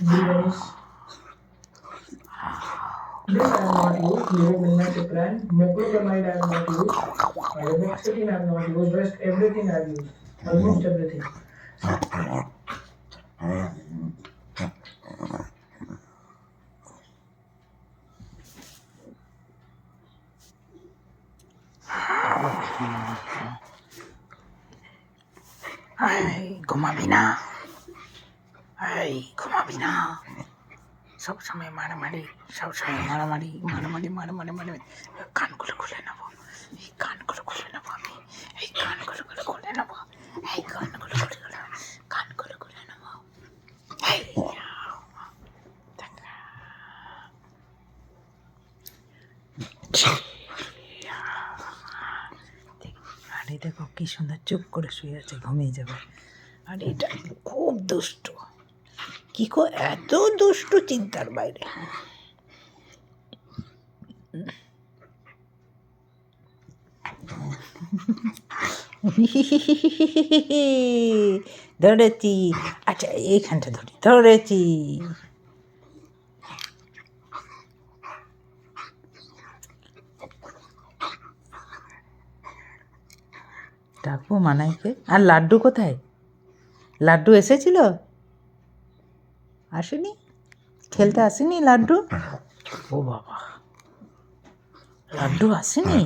Vanish. This I have not used. Levomilnacipran. Meclopramide I have not used. Lumoxitine I have not used. Rest everything I have used. Almost everything. ঘুমাবি না, এই ঘুমাবি না, সবসময় মারামারি, সবসময় মারামারি মারামারি মারামারি মারামারি। কানগুলো খুলে নেবো, এই কানগুলো খুলে নেবো আমি, এই কানগুলো খুলে নেবো, এই কানগুলো খুলে নেবো, কানগুলো খুলে নেবো। এই আরে দেখো কি সুন্দর চুপ করে শুয়ে আছে, ঘুমিয়ে যাবে। আর এটা খুব দুষ্ট, কি এত দুষ্টু চিন্তার বাইরে। ধরেছি, আচ্ছা এইখানটা ধরেছি। ডাকবো মানাইকে। আর লাড্ডু কোথায়? লাড্ডু এসেছিল? আসেনি? খেলতে আসেনি লাড্ডু? ও বাবা, লাড্ডু আসেনি?